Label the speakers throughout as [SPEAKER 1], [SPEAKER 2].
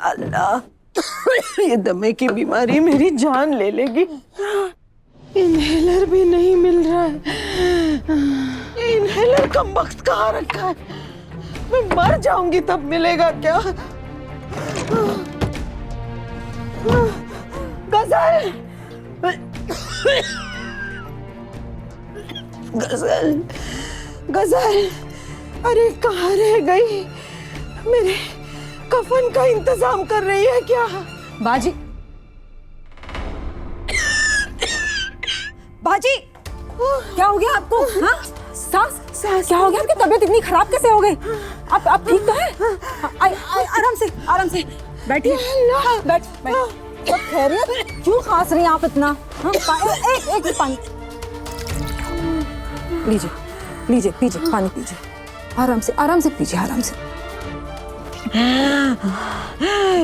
[SPEAKER 1] अल्लाह ये दमे की बीमारी मेरी जान ले लेगी। इनहेलर भी नहीं मिल रहा है। ये इनहेलर का वक्त कहाँ रखा है? मैं मर जाऊंगी तब मिलेगा क्या? गजल गजल गजल, अरे कहाँ रह गई? मेरे कफन का इंतजाम कर रही है क्या?
[SPEAKER 2] बाजी, बाजी, क्या हो गया आपको? हाँ? सास, क्या हो गया? आपकी तबीयत इतनी खराब कैसे हो गई? आप ठीक तो हैं? आराम से बैठिए। बैठ। सब खैरियत? क्यों खांस रही हैं आप इतना? हाँ? एक पानी लीजिए, पीजिए पानी पीजिए। आराम से पीजिए, आराम से।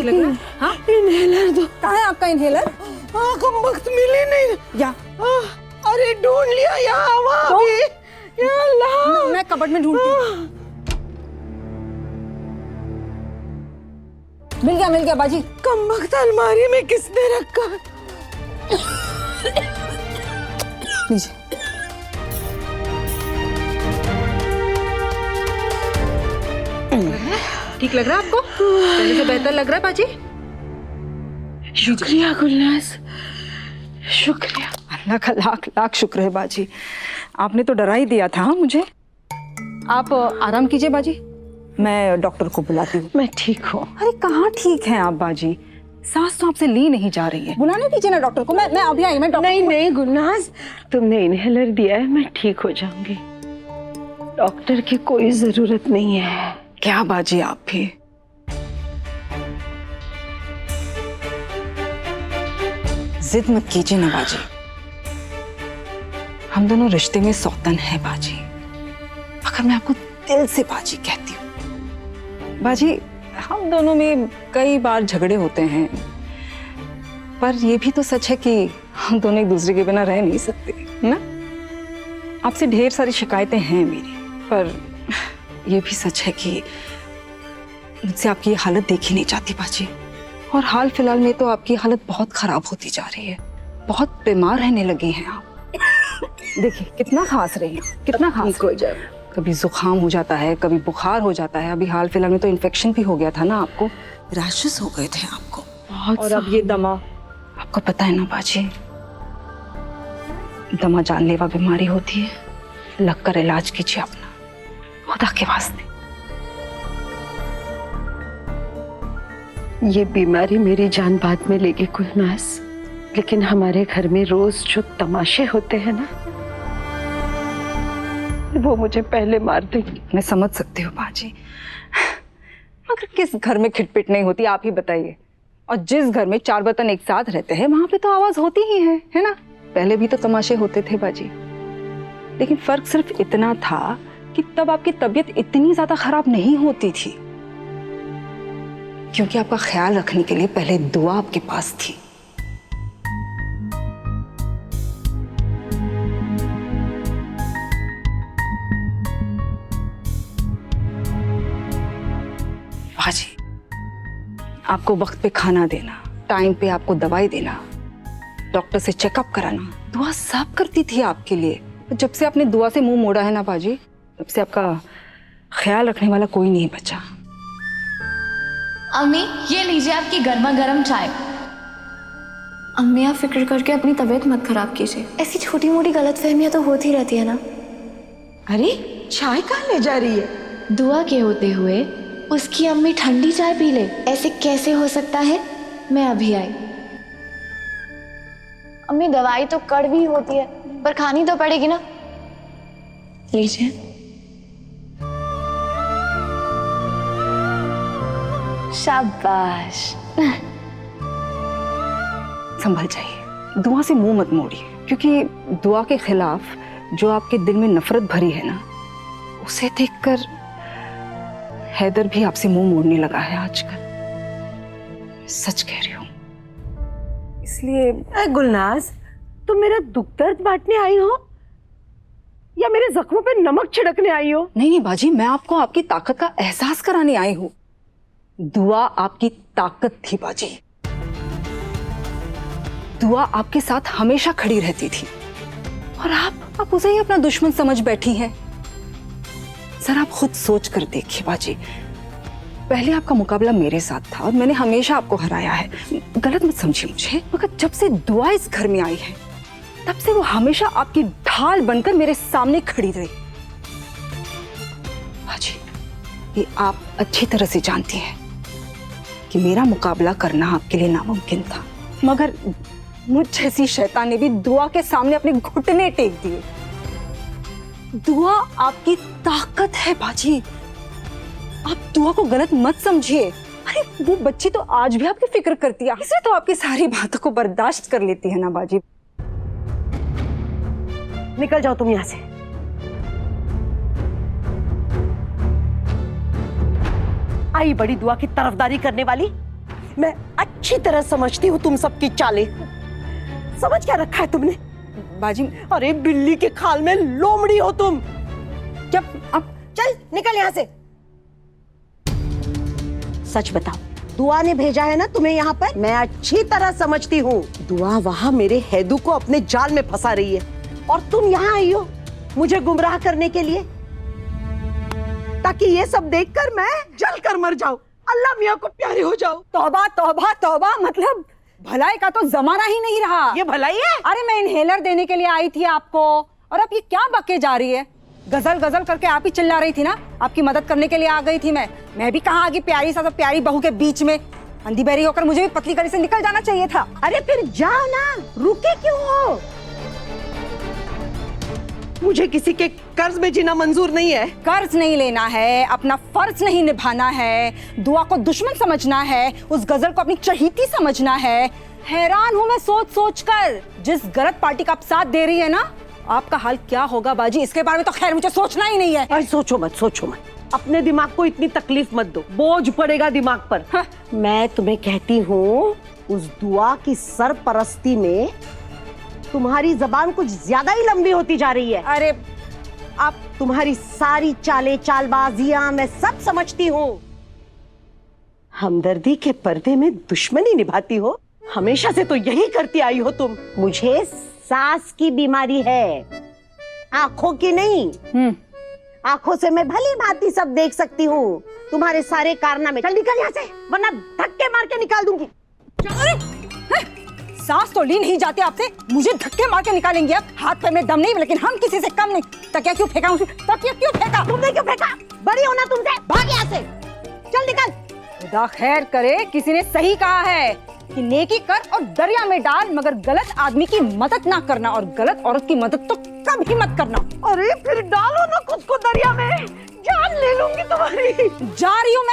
[SPEAKER 2] लग रहा है? हाँ?
[SPEAKER 1] इनहेलर दो।
[SPEAKER 2] कहाँ है आपका इनहेलर?
[SPEAKER 1] कम वक्त मिले नहीं।
[SPEAKER 2] या
[SPEAKER 1] अरे ढूंढ लिया यहाँ वहाँ भी। या अल्लाह,
[SPEAKER 2] मैं कबर्ड में ढूंढती हूँ। मिल गया बाजी।
[SPEAKER 1] कम वक्त अलमारी में किसने रखा?
[SPEAKER 2] लीजिए। ठीक लग रहा है आपको? पहले से बेहतर लग रहा है बाजी?
[SPEAKER 1] शुक्रिया गुलनाज, शुक्रिया।
[SPEAKER 2] अल्लाह का लाख लाख शुक्र है बाजी। आपने तो डरा ही दिया था मुझे। आप आराम कीजिए बाजी, मैं डॉक्टर को बुलाती हूँ।
[SPEAKER 1] मैं ठीक हूँ।
[SPEAKER 2] अरे कहाँ ठीक है आप बाजी? सांस तो आपसे ली नहीं जा रही है। बुलाने दीजिए ना डॉक्टर को। मैं अभी आई। मैं
[SPEAKER 1] नहीं गुलनाज, तुमने इनहेलर दिया है, मैं ठीक हो जाऊंगी। डॉक्टर की कोई जरूरत नहीं है।
[SPEAKER 2] क्या बाजी आप भी? जिद मत कीजिए ना बाजी, हम दोनों रिश्ते में सौतन है बाजी। अगर मैं आपको दिल से बाजी कहती हूँ बाजी, हम दोनों में कई बार झगड़े होते हैं, पर यह भी तो सच है कि हम दोनों एक दूसरे के बिना रह नहीं सकते ना। आपसे ढेर सारी शिकायतें हैं मेरी, पर यह भी सच है कि मुझसे आपकी ये हालत देखी नहीं जाती बाजी। और हाल फिलहाल में तो आपकी हालत बहुत खराब होती जा रही है, बहुत बीमार रहने लगे हैं आप। देखिए कितना खांस रही हैं, कितना खांस हो जाए। कभी जुकाम हो जाता है, कभी बुखार हो जाता है। अभी हाल फिलहाल में तो इन्फेक्शन भी हो गया था ना आपको, रैशेस हो गए थे आपको बहुत। और अब ये दमा, आपको पता है ना बाजी, दमा जानलेवा बीमारी होती है। लग कर इलाज कीजिए अपना, खुदा के वास्ते।
[SPEAKER 1] ये बीमारी मेरी जान बाद में लेगी गुलनाज, लेकिन हमारे घर में रोज जो तमाशे होते हैं ना, वो मुझे पहले मार देंगे।
[SPEAKER 2] मैं समझ सकती हूँ बाजी, मगर किस घर में खिटपिट नहीं होती आप ही बताइए। और जिस घर में 4 बर्तन एक साथ रहते हैं वहां पे तो आवाज होती ही है ना। पहले भी तो तमाशे होते थे बाजी, लेकिन फर्क सिर्फ इतना था कि तब आपकी तबीयत इतनी ज्यादा खराब नहीं होती थी, क्योंकि आपका ख्याल रखने के लिए पहले दुआ आपके पास थी। बाजी, आपको वक्त पे खाना देना, टाइम पे आपको दवाई देना, डॉक्टर से चेकअप कराना, दुआ सब करती थी आपके लिए। जब से आपने दुआ से मुंह मोड़ा है ना बाजी, तब से आपका ख्याल रखने वाला कोई नहीं बचा।
[SPEAKER 3] अम्मी, ये लीजिए आपकी गर्मा गर्म चाय। अम्मी, आप फिक्र करके अपनी तबीयत मत खराब कीजिए। ऐसी छोटी मोटी गलतफहमियां तो होती रहती है ना।
[SPEAKER 1] अरे चाय कहाँ ले जा रही है?
[SPEAKER 3] दुआ के होते हुए उसकी अम्मी ठंडी चाय पी ले, ऐसे कैसे हो सकता है? मैं अभी आई। अम्मी, दवाई तो कड़वी होती है, पर खानी तो पड़ेगी ना। लीजिए। शाबाश।
[SPEAKER 2] संभल जाइए, दुआ से मुंह मत मोड़िए, क्योंकि दुआ के खिलाफ जो आपके दिल में नफरत भरी है ना, उसे देखकर हैदर भी आपसे मुंह मोड़ने लगा है आजकल। सच कह रही हूँ। इसलिए
[SPEAKER 1] गुलनाज, तुम मेरा दुख दर्द बांटने आई हो या मेरे जख्मों पे नमक छिड़कने आई हो?
[SPEAKER 2] नहीं बाजी, मैं आपको आपकी ताकत का एहसास कराने आई हूँ। दुआ आपकी ताकत थी बाजी। दुआ आपके साथ हमेशा खड़ी रहती थी और आप उसे ही अपना दुश्मन समझ बैठी हैं। सर आप खुद सोच कर देखिए बाजी, पहले आपका मुकाबला मेरे साथ था और मैंने हमेशा आपको हराया है, गलत मत समझिए मुझे, मगर जब से दुआ इस घर में आई है तब से वो हमेशा आपकी ढाल बनकर मेरे सामने खड़ी रही। बाजी ये आप अच्छी तरह से जानती हैं कि मेरा मुकाबला करना आपके लिए नामुमकिन था, मगर मुझ जैसी शैतान ने भी दुआ के सामने अपने घुटने टेक दिए। दुआ आपकी ताकत है बाजी, आप दुआ को गलत मत समझिए। अरे वो बच्ची तो आज भी आपकी फिक्र करती है, इसलिए तो आपकी सारी बातों को बर्दाश्त कर लेती है ना बाजी।
[SPEAKER 1] निकल जाओ तुम यहाँ से। आई बड़ी दुआ की तरफदारी करने वाली। मैं अच्छी तरह समझती हूँ तुम सबकी चालें। समझ क्या रखा है तुमने
[SPEAKER 2] बाजी?
[SPEAKER 1] अरे बिल्ली के खाल में लोमड़ी हो तुम।
[SPEAKER 2] क्या अब
[SPEAKER 1] चल निकल यहाँ से। सच बताओ, दुआ ने भेजा है ना तुम्हें यहाँ पर? मैं अच्छी तरह समझती हूँ दुआ वहाँ मेरे हैदू को अपने जाल में फंसा रही है और तुम यहाँ आई हो मुझे गुमराह करने के लिए, ताकि ये सब देखकर मैं जल कर मर जाऊं, अल्लाह मियाँ को प्यारे हो जाऊं।
[SPEAKER 2] तौबा तौबा तौबा, मतलब भलाई का तो जमाना ही नहीं रहा।
[SPEAKER 1] ये भलाई है?
[SPEAKER 2] अरे मैं इनहेलर देने के लिए आई थी आपको और अब ये क्या बके जा रही है? गजल गजल करके आप ही चिल्ला रही थी ना, आपकी मदद करने के लिए आ गई थी मैं भी कहाँ आ गई प्यारी सा प्यारी बहू के बीच में। अंधी बहरी होकर मुझे भी पतली गली से निकल जाना चाहिए था।
[SPEAKER 1] अरे फिर जाओ ना, रुके क्यों हो? मुझे किसी के कर्ज में जीना मंजूर नहीं है।
[SPEAKER 2] कर्ज नहीं लेना है, अपना फर्ज नहीं निभाना है, दुआ को दुश्मन समझना है, उस गजल को अपनी चहीती समझना है। हैरान हूँ मैं सोच सोच कर, जिस गलत पार्टी का आप साथ दे रही है ना, आपका हाल क्या होगा बाजी, इसके बारे में तो खैर मुझे सोचना ही नहीं है।
[SPEAKER 1] अरे सोचो मत, अपने दिमाग को इतनी तकलीफ मत दो, बोझ पड़ेगा दिमाग पर।
[SPEAKER 2] हाँ।
[SPEAKER 1] मैं तुम्हें कहती हूँ उस दुआ की सरपरस्ती में तुम्हारी जबान कुछ ज्यादा ही लंबी होती जा रही है।
[SPEAKER 2] अरे
[SPEAKER 1] आप तुम्हारी सारी चालें चालबाजियां मैं सब समझती हूँ। हमदर्दी के पर्दे में दुश्मनी निभाती हो, हमेशा से तो यही करती आई हो तुम। मुझे सांस की बीमारी है, आंखों की नहीं। आंखों से मैं भली भांति सब देख सकती हूँ, तुम्हारे सारे कारनामे। चल निकल यहाँ से, वरना धक्के मार के निकाल दूंगी।
[SPEAKER 2] सांस तो ली नहीं जाती आपसे, मुझे धक्के मार के निकालेंगे आप? हाथ पैर में दम नहीं, लेकिन हम किसी से कम नहीं। तकिया क्यों फेंका मुझे? तकिया क्यों फेंका?
[SPEAKER 1] तुमने क्यों फेंका? बड़ी होना तुमसे, भाग यहाँ से। चल निकल।
[SPEAKER 2] खुदा खैर करे, किसी ने सही कहा है कि नेकी कर और दरिया में डाल, मगर गलत आदमी की मदद ना करना, और गलत औरत की मदद तो कभी मत करना।
[SPEAKER 1] अरे फिर डालो ना खुद को दरिया में, जान ले लूंगी तुम्हारी।
[SPEAKER 2] जा रही हूँ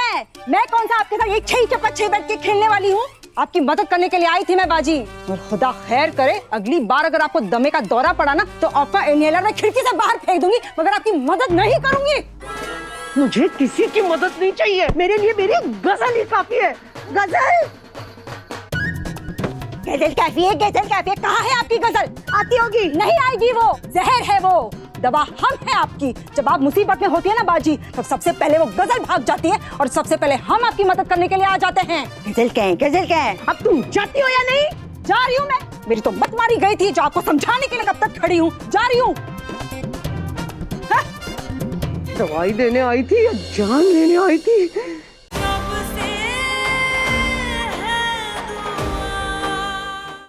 [SPEAKER 2] मैं कौन सा आपके साथ एक छह चप्पा छह बैठ के खेलने वाली हूँ? आपकी मदद करने के लिए आई थी मैं बाजी। और खुदा खैर करे, अगली बार अगर आपको दमे का दौरा पड़ा ना, तो आपका इनहेलर मैं खिड़की से बाहर फेंक दूंगी, मगर आपकी मदद नहीं करूंगी।
[SPEAKER 1] मुझे किसी की मदद नहीं चाहिए, मेरे लिए मेरी गजल ही काफी है। गजल
[SPEAKER 2] गजल कैफी है, गजल कैफी है। कहाँ है आपकी गजल?
[SPEAKER 1] आती होगी।
[SPEAKER 2] नहीं आएगी, वो जहर है, वो दवा हम है आपकी। जब आप मुसीबत में होती है ना बाजी, तो सबसे पहले वो गजल भाग जाती है और सबसे पहले हम आपकी मदद करने के लिए आ जाते हैं।
[SPEAKER 1] गजल क्या है, गजल क्या है? अब तुम जाती हो या नहीं?
[SPEAKER 2] जा रही हूँ मैं, मेरी तो मत मारी गई थी, जो आपको समझाने के लिए कब तक खड़ी हूँ। जा रही हूँ।
[SPEAKER 1] दवाई देने आई थी या जान लेने आई थी?